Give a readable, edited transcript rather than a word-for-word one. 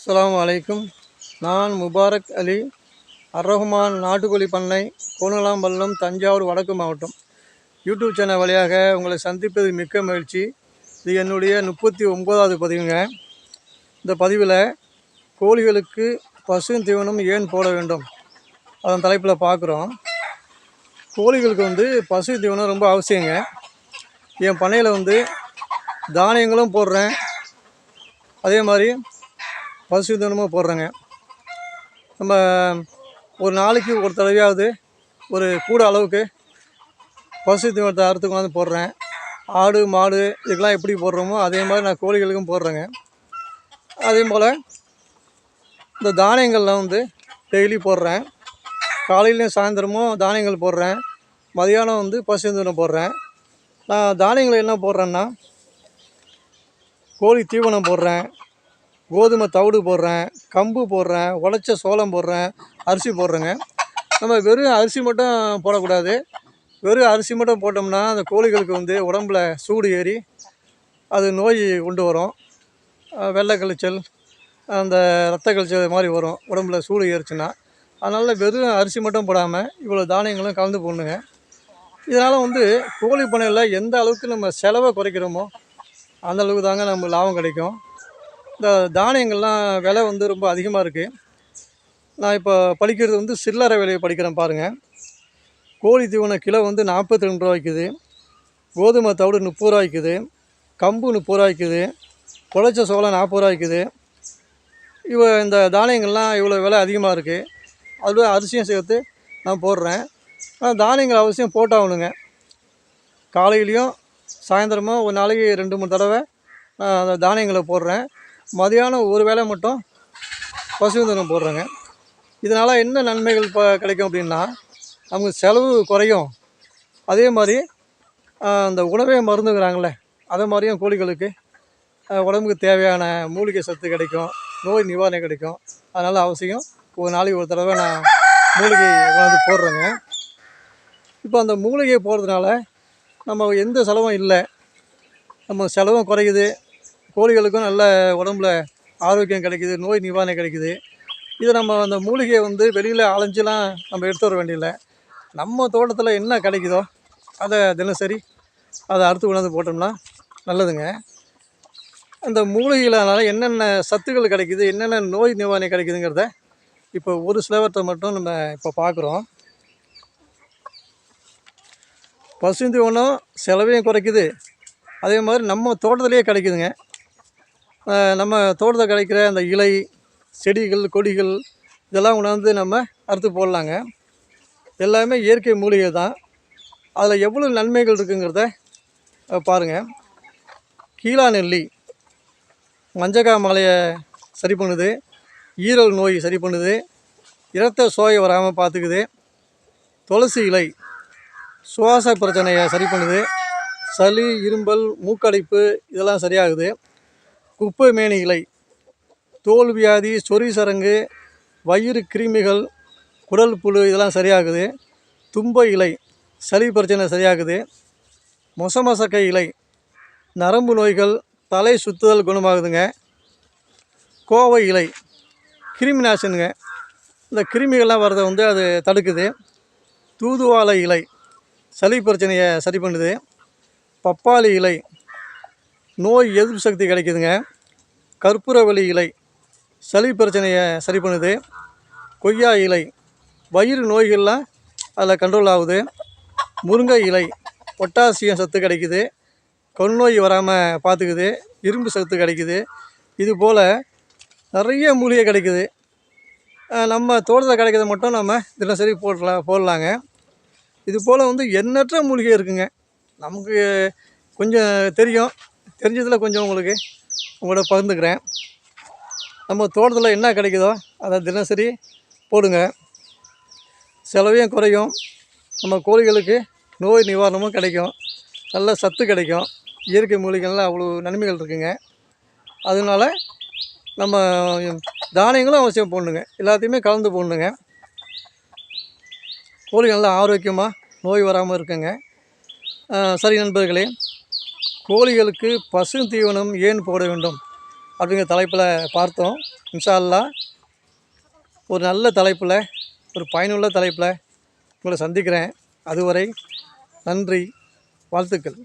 அஸ்ஸலாமு அலைக்கும். நான் முபாரக் அலி, அர்-ரஹ்மான் நாட்டுக்கோழி பண்ணை, கோணலாம்பள்ளம், தஞ்சாவூர் வடக்கு மாவட்டம். யூடியூப் சேனல் வழியாக உங்களை சந்திப்பது மிக்க மகிழ்ச்சி. இது என்னுடைய 39வது பதிவுங்க. இந்த பதிவில் கோழிகளுக்கு பசு தீவனம் ஏன் போட வேண்டும் அதன் தலைப்பில் பார்க்குறோம். கோழிகளுக்கு பசு தீவனம் ரொம்ப அவசியங்க. என் பண்ணையில் தானியங்களும் போடுறேன், அதே மாதிரி பசு தீவனமும் போடுறேங்க. நம்ம ஒரு நாளைக்கு ஒரு தடவையாவது ஒரு கூட அளவுக்கு பசு தீவனத்தை அறுத்து கொண்டாந்து போடுறேன். ஆடு மாடு இதுக்கெல்லாம் எப்படி போடுறோமோ அதே மாதிரி நான் கோழிகளுக்கும் போடுறேங்க. அதே போல் இந்த தானியங்கள்லாம் டெய்லி போடுறேன். காலையிலையும் சாயந்தரமும் தானியங்கள் போடுறேன். மதியானம் பசு தீவனம் போடுறேன். நான் தானியங்கள் என்ன போடுறேன்னா, கோழி தீவனம் போடுறேன், கோதுமை தவிடு போடுறேன், கம்பு போடுறேன், உடைச்ச சோளம் போடுறேன், அரிசி போடுறேங்க. நம்ம வெறும் அரிசி மட்டும் போடக்கூடாது. வெறும் அரிசி மட்டும் போட்டோம்னா அந்த கோழிகளுக்கு உடம்புல சூடு ஏறி அது நோய் கொண்டு வரும். வெள்ளை கழிச்சல், அந்த ரத்த கழிச்சல் மாதிரி வரும் உடம்புல சூடு ஏறிச்சுன்னா. அதனால் வெறும் அரிசி மட்டும் போடாமல் இவ்வளோ தானியங்களும் கலந்து போடணுங்க. இதனால் கோழி பண்ணையில் எந்த அளவுக்கு நம்ம செலவை குறைக்கிறோமோ அந்த அளவுக்கு தாங்க நம்ம லாபம் கிடைக்கும். இந்த தானியங்கள்லாம் விலை ரொம்ப அதிகமாக இருக்குது. நான் இப்போ படிக்கிறது சில்லறை விலையை படிக்கிறேன் பாருங்கள். கோழி தீவனம் கிலோ 42 ரூபா விற்குது, கோதுமை தவிடு 30 ரூபா விற்குது, கம்பு 30 ரூபா விற்குது, உடைச்ச சோளம் 40 ரூபா விற்குது. இந்த தானியங்கள்லாம் இவ்வளோ விலை அதிகமாக இருக்குது. அதுவே அரிசியும் சேர்த்து நான் போடுறேன். ஆனால் தானியங்கள் அவசியம் போட்டாகணுங்க. காலையிலையும் சாயந்தரமும் ஒரு நாளைக்கு 2-3 தடவை நான் அந்த தானியங்களை போடுறேன். மதியானம் ஒரு வேளை மட்டும் பசு தீவனம் போடுறேங்க. இதனால் என்ன நன்மைகள் கிடைக்கும் அப்படின்னா, நமக்கு செலவு குறையும். அதே மாதிரி அந்த உணவே மருந்துங்கிறாங்களே, அதை மாதிரியும் கோழிகளுக்கு உடம்புக்கு தேவையான மூலிகை சத்து கிடைக்கும், நோய் நிவாரணம் கிடைக்கும். அதனால் அவசியம் ஒரு நாளைக்கு ஒரு தடவை நான் மூலிகை போடுறேங்க. இப்போ அந்த மூலிகை போடுறதுனால நம்ம எந்த செலவும் இல்லை, நம்ம செலவும் குறையுது, கோழிகளுக்கும் நல்ல உடம்புல ஆரோக்கியம் கிடைக்குது, நோய் நிவாரணம் கிடைக்குது. இதை நம்ம அந்த மூலிகையை வெளியில் அலைஞ்செலாம் நம்ம எடுத்து வர வேண்டியதில்லை. நம்ம தோட்டத்தில் என்ன கிடைக்குதோ அதை தினசரி அதை அறுத்து கொண்டாந்து போட்டோம்னா நல்லதுங்க. அந்த மூலிகைகளால் என்னென்ன சத்துக்கள் கிடைக்குது, என்னென்ன நோய் நிவாரணம் கிடைக்குதுங்கிறத இப்போ ஒரு சிலவற்றை மட்டும் நம்ம இப்போ பார்க்குறோம். பசு தீவனம் செலவையும் குறைக்குது, அதே மாதிரி நம்ம தோட்டத்திலேயே கிடைக்குதுங்க. நம்ம தோட்டத்தில் கிடைக்கிற அந்த இலை, செடிகள், கொடிகள் இதெல்லாம் கொண்டாந்து நம்ம அறுத்து போடலாங்க. எல்லாமே இயற்கை மூலிகை தான். அதில் எவ்வளோ நன்மைகள் இருக்குங்கிறத பாருங்கள். கீழா நெல்லி மஞ்சக்காமலையை சரி பண்ணுது, ஈரல் நோய் சரி பண்ணுது, இரத்த சோகை வராமல் பார்த்துக்குது. துளசி இலை சுவாச பிரச்சனையை சரி பண்ணுது, சளி, இரும்பல், மூக்கடைப்பு இதெல்லாம் சரியாகுது. குப்பை மேனி இலை தோல் வியாதி, சொறி சரங்கு, வயிறு கிருமிகள், குடல் புழு இதெல்லாம் சரியாகுது. தும்பை இலை சளி பிரச்சனை சரியாகுது. மொசமசக்கை இலை நரம்பு நோய்கள், தலை சுற்றுதல் குணமாகுதுங்க. கோவை இலை கிருமி நாசினுங்க, இந்த கிருமிகள்லாம் வரதை அது தடுக்குது. தூதுவாழை இலை சளி பிரச்சனையை சரி பண்ணுது. பப்பாளி இலை நோய் எதிர்ப்பு சக்தி கிடைக்குதுங்க. கற்பூரவள்ளி இலை சளி பிரச்சனையை சரி பண்ணுது. கொய்யா இலை வயிறு நோய்கள்லாம் அதில் கண்ட்ரோல் ஆகுது. முருங்கை இலை பொட்டாசியம் சத்து கிடைக்குது, கண் வராமல் பார்த்துக்குது, இரும்பு சத்து கிடைக்குது. இது போல் நிறைய மூலிகை கிடைக்குது. நம்ம தோட்டத்தில் கிடைக்கிறத மட்டும் நம்ம தினசரி போடலாங்க. இது போல் எண்ணற்ற மூலிகை இருக்குங்க. நமக்கு கொஞ்சம் தெரிஞ்சதில் கொஞ்சம் உங்களோட பகிர்ந்துக்கிறேன். நம்ம தோட்டத்தில் என்ன கிடைக்குதோ அதை தினசரி போடுங்க. செலவையும் குறையும், நம்ம கோழிகளுக்கு நோய் நிவாரணமும் கிடைக்கும், நல்ல சத்து கிடைக்கும். இயற்கை மூலிகைகள்லாம் அவ்வளோ நன்மைகள் இருக்குங்க. அதனால் நம்ம தானியங்களும் அவசியம் போடணுங்க. எல்லாத்தையுமே கலந்து போடணுங்க. கோழிகள் நல்லா ஆரோக்கியமாக நோய் வராமல் இருக்குங்க. சரி நண்பர்களே, கோழிகளுக்கு பசு தீவனம் ஏன் போட வேண்டும் அப்படிங்கிற தலைப்பில் பார்த்தோம். இன்ஷா அல்லாஹ் ஒரு நல்ல தலைப்பில், ஒரு பயனுள்ள தலைப்பில் உங்களை சந்திக்கிறேன். அதுவரை நன்றி, வாழ்த்துக்கள்.